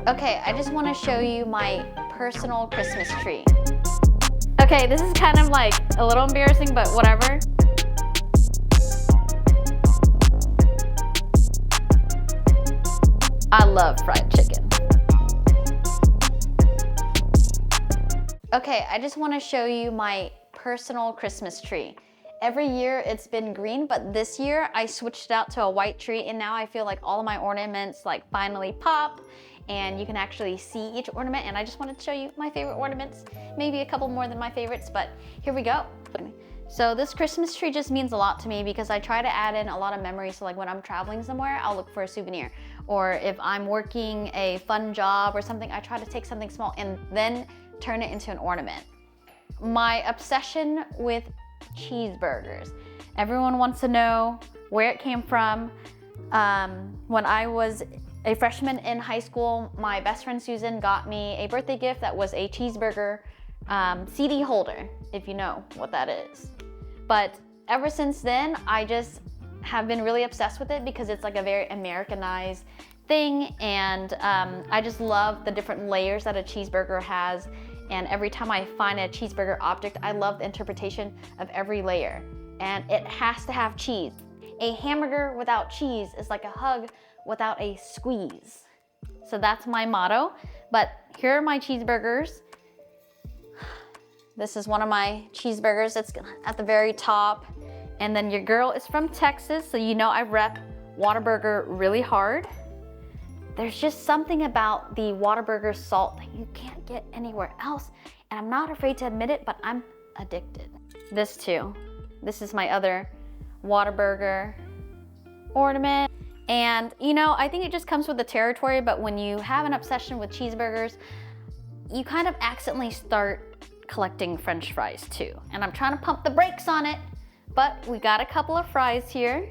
Okay, I just want to show you my personal Christmas tree. Okay, this is kind of like a little embarrassing, but whatever. I love fried chicken. Okay, I just want to show you my personal Christmas tree. Every year it's been green, but this year I switched it out to a white tree, and now I feel like all of my ornaments like finally pop and you can actually see each ornament, and I just wanted to show you my favorite ornaments. Maybe a couple more than my favorites, but here we go. So this Christmas tree just means a lot to me because I try to add in a lot of memories. So like when I'm traveling somewhere, I'll look for a souvenir. Or if I'm working a fun job or something, I try to take something small and then turn it into an ornament. My obsession with cheeseburgers. Everyone wants to know where it came from. When I was a freshman in high school, my best friend Susan got me a birthday gift that was a cheeseburger CD holder, if you know what that is. But ever since then, I just have been really obsessed with it because it's like a very Americanized thing, and I just love the different layers that a cheeseburger has. And every time I find a cheeseburger object, I love the interpretation of every layer. And it has to have cheese. A hamburger without cheese is like a hug without a squeeze. So that's my motto. But here are my cheeseburgers. This is one of my cheeseburgers. It's at the very top. And then your girl is from Texas, so you know I rep Whataburger really hard. There's just something about the Whataburger salt that you can't get anywhere else. And I'm not afraid to admit it, but I'm addicted. This too. This is my other Whataburger ornament. And you know, I think it just comes with the territory, but when you have an obsession with cheeseburgers, you kind of accidentally start collecting French fries too. And I'm trying to pump the brakes on it, but we got a couple of fries here.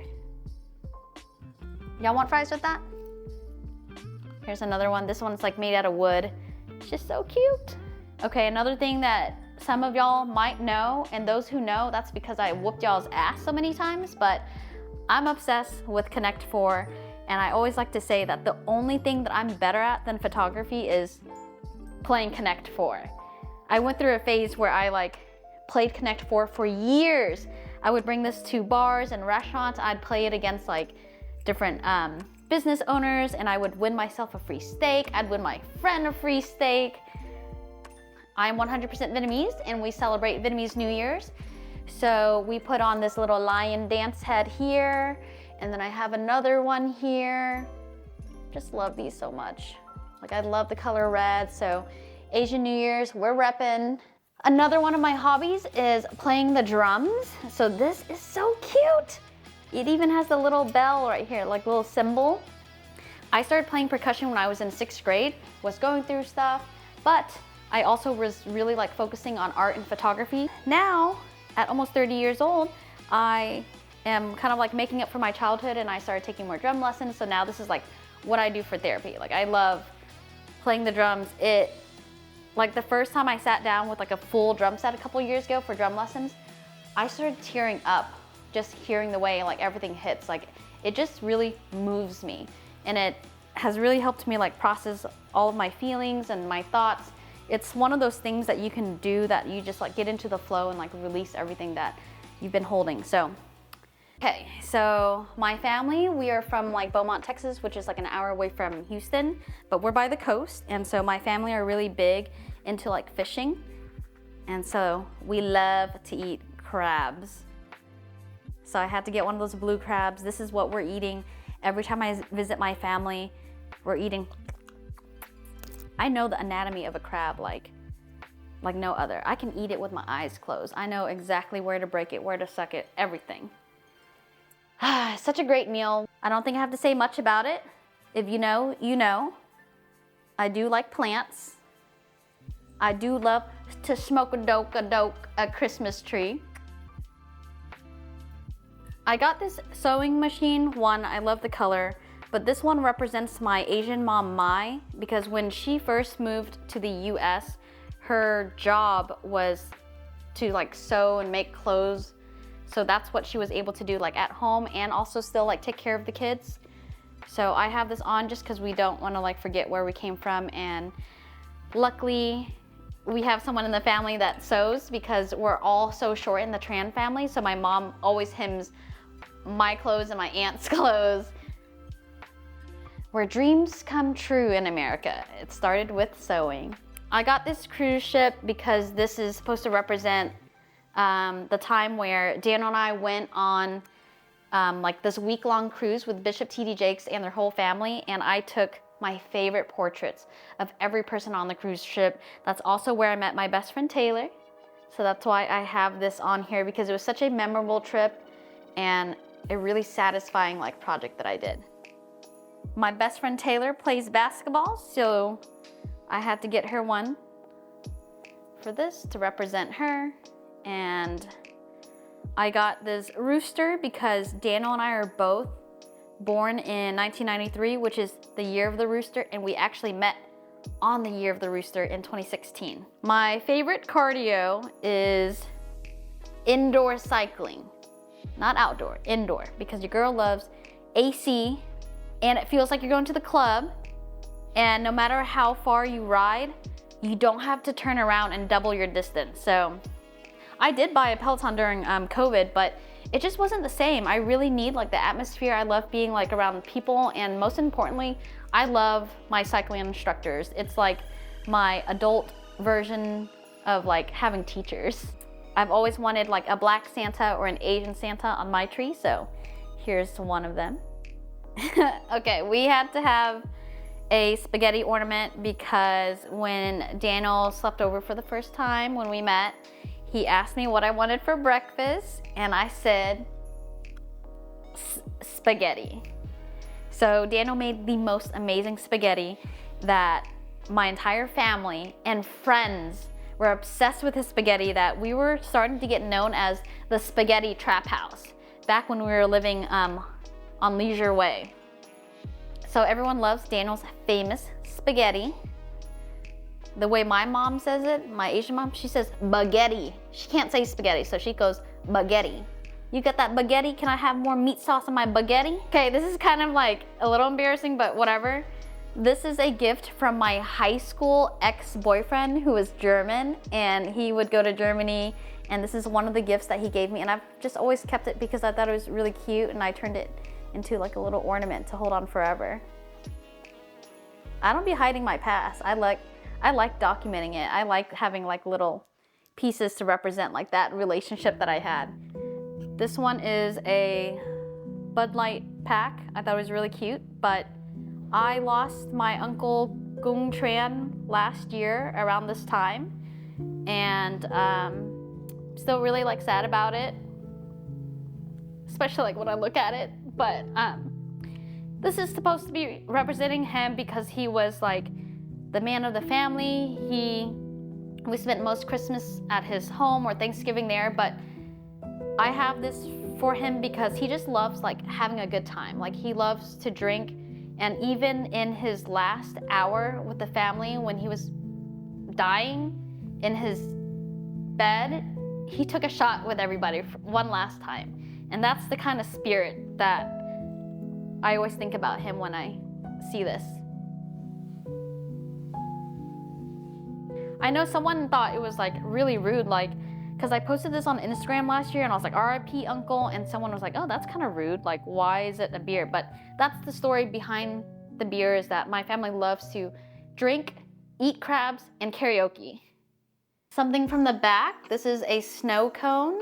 Y'all want fries with that? Here's another one. This one's like made out of wood. It's just so cute. Okay, another thing that some of y'all might know, and those who know, that's because I whooped y'all's ass so many times, but I'm obsessed with Connect 4, and I always like to say that the only thing that I'm better at than photography is playing Connect 4. I went through a phase where I like played Connect 4 for years. I would bring this to bars and restaurants. I'd play it against like different business owners, and I would win myself a free steak. I'd win my friend a free steak. I'm 100% Vietnamese, and we celebrate Vietnamese New Year's. So we put on this little lion dance head here, and then I have another one here. Just love these so much. Like, I love the color red, so Asian New Year's, we're repping. Another one of my hobbies is playing the drums. So this is so cute. It even has the little bell right here, like little cymbal. I started playing percussion when I was in 6th grade, was going through stuff, but I also was really like focusing on art and photography. Now, at almost 30 years old, I am kind of like making up for my childhood, and I started taking more drum lessons. So now this is like what I do for therapy. Like, I love playing the drums. Like the first time I sat down with like a full drum set a couple years ago for drum lessons, I started tearing up just hearing the way like everything hits. Like, it just really moves me, and it has really helped me like process all of my feelings and my thoughts. It's one of those things that you can do that you just like get into the flow and like release everything that you've been holding. So, okay, so my family, we are from like Beaumont, Texas, which is like an hour away from Houston, but we're by the coast. And so my family are really big into like fishing. And so we love to eat crabs. So I had to get one of those blue crabs. This is what we're eating. Every time I visit my family, we're eating. I know the anatomy of a crab like no other. I can eat it with my eyes closed. I know exactly where to break it, where to suck it, everything. Such a great meal. I don't think I have to say much about it. If you know, you know. I do like plants. I do love to smoke a Christmas tree. I got this sewing machine. One, I love the color, but this one represents my Asian mom, Mai, because when she first moved to the US, her job was to like sew and make clothes. So that's what she was able to do like at home and also still like take care of the kids. So I have this on just because we don't want to like forget where we came from, and luckily we have someone in the family that sews because we're all so short in the Tran family. So my mom always hems my clothes and my aunt's clothes. Where dreams come true in America. It started with sewing. I got this cruise ship because this is supposed to represent the time where Daniel and I went on like this week-long cruise with Bishop T.D. Jakes and their whole family, and I took my favorite portraits of every person on the cruise ship. That's also where I met my best friend Taylor. So that's why I have this on here, because it was such a memorable trip and a really satisfying like project that I did. My best friend Taylor plays basketball, so I had to get her one for this to represent her. And I got this rooster because Daniel and I are both born in 1993, which is the year of the rooster, and we actually met on the year of the rooster in 2016. My favorite cardio is indoor cycling. Not outdoor, indoor, because your girl loves AC, and it feels like you're going to the club, and no matter how far you ride, you don't have to turn around and double your distance. So I did buy a Peloton during COVID, but it just wasn't the same. I really need like the atmosphere. I love being like around people, and most importantly, I love my cycling instructors. It's like my adult version of like having teachers. I've always wanted like a black Santa or an Asian Santa on my tree, so here's one of them. Okay, we had to have a spaghetti ornament because when Daniel slept over for the first time when we met, he asked me what I wanted for breakfast, and I said spaghetti. So Daniel made the most amazing spaghetti that my entire family and friends were obsessed with his spaghetti, that we were starting to get known as the Spaghetti Trap House back when we were living on Leisure Way. So everyone loves Daniel's famous spaghetti. The way my mom says it, my Asian mom, she says baguette. She can't say spaghetti, so she goes baguette. You got that baguette? Can I have more meat sauce on my baguette? Okay, this is kind of like a little embarrassing, but whatever. This is a gift from my high school ex-boyfriend who was German, and he would go to Germany, and this is one of the gifts that he gave me, and I've just always kept it because I thought it was really cute, and I turned it into like a little ornament to hold on forever. I don't be hiding my past. I like documenting it. I like having like little pieces to represent like that relationship that I had. This one is a Bud Light pack. I thought it was really cute, but I lost my uncle Gung Tran last year around this time, and still really like sad about it, especially like when I look at it. But this is supposed to be representing him because he was like the man of the family. We spent most Christmas at his home or Thanksgiving there, but I have this for him because he just loves like having a good time. Like he loves to drink. And even in his last hour with the family, when he was dying in his bed, he took a shot with everybody for one last time. And that's the kind of spirit that I always think about him when I see this. I know someone thought it was like really rude, like, because I posted this on Instagram last year and I was like, RIP uncle, and someone was like, oh, that's kind of rude, like why is it a beer? But that's the story behind the beer, is that my family loves to drink, eat crabs, and karaoke. Something from the back, this is a snow cone.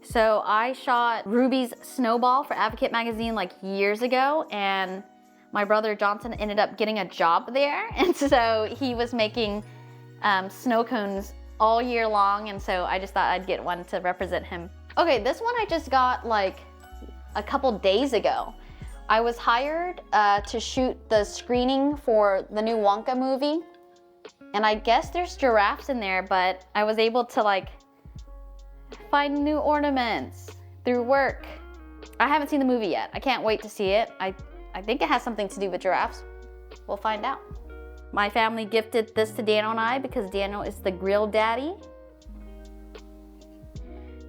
So I shot Ruby's snowball for Advocate magazine like years ago, and my brother Johnson ended up getting a job there, and so he was making snow cones all year long, and so I just thought I'd get one to represent him. Okay, this one I just got like a couple days ago. I was hired to shoot the screening for the new Wonka movie, and I guess there's giraffes in there, but I was able to like find new ornaments through work. I haven't seen the movie yet. I can't wait to see it. I think it has something to do with giraffes. We'll find out. My family gifted this to Daniel and I because Daniel is the grill daddy.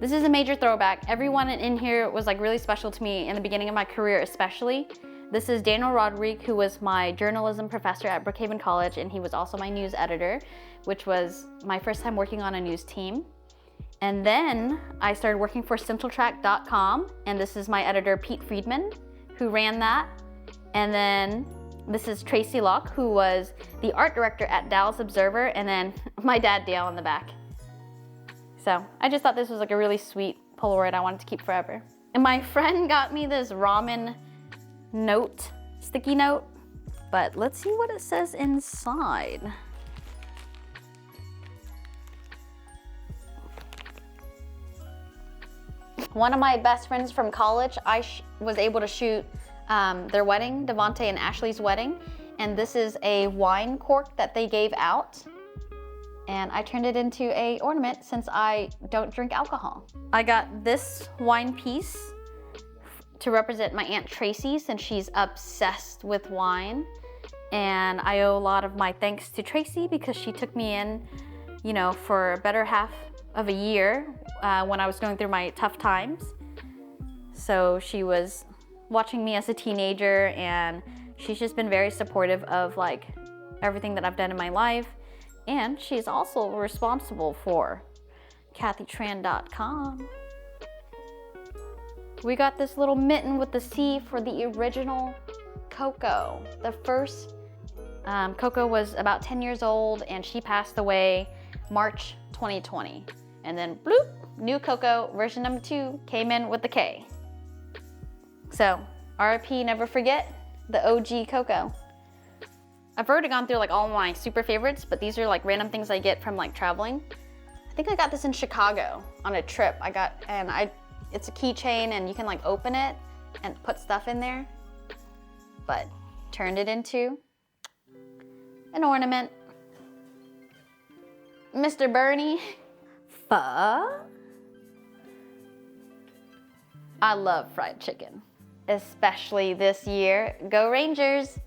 This is a major throwback. Everyone in here was like really special to me in the beginning of my career, especially. This is Daniel Rodrigue, who was my journalism professor at Brookhaven College, and he was also my news editor, which was my first time working on a news team. And then I started working for CentralTrack.com, and this is my editor, Pete Friedman, who ran that. And then this is Tracy Locke, who was the art director at Dallas Observer, and then my dad, Dale, in the back. So I just thought this was like a really sweet Polaroid I wanted to keep forever. And my friend got me this ramen note, sticky note, but let's see what it says inside. One of my best friends from college, I was able to shoot their wedding, Devontae and Ashley's wedding, and this is a wine cork that they gave out, and I turned it into a ornament since I don't drink alcohol. I got this wine piece to represent my Aunt Tracy, since she's obsessed with wine. And I owe a lot of my thanks to Tracy because she took me in, you know, for a better half of a year when I was going through my tough times. So she was watching me as a teenager, and she's just been very supportive of like everything that I've done in my life. And she's also responsible for KathyTran.com. We got this little mitten with the C for the original Koko. The first Koko was about 10 years old, and she passed away March 2020. And then bloop, new Koko version number 2 came in with the K. So RIP, never forget the OG Koko. I've already gone through like all my super favorites, but these are like random things I get from like traveling. I think I got this in Chicago on a trip. It's a keychain, and you can like open it and put stuff in there, but turned it into an ornament. Mr. Bernie. Pho. I love fried chicken, especially this year. Go Rangers.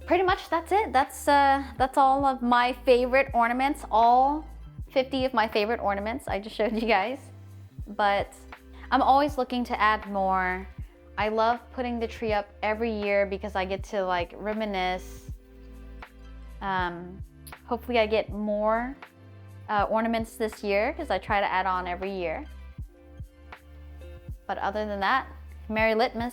Pretty much that's it. That's all of my favorite ornaments, all 50 of my favorite ornaments I just showed you guys. But I'm always looking to add more. I love putting the tree up every year because I get to like reminisce. Hopefully I get more ornaments this year because I try to add on every year. But other than that, Merry Litmas.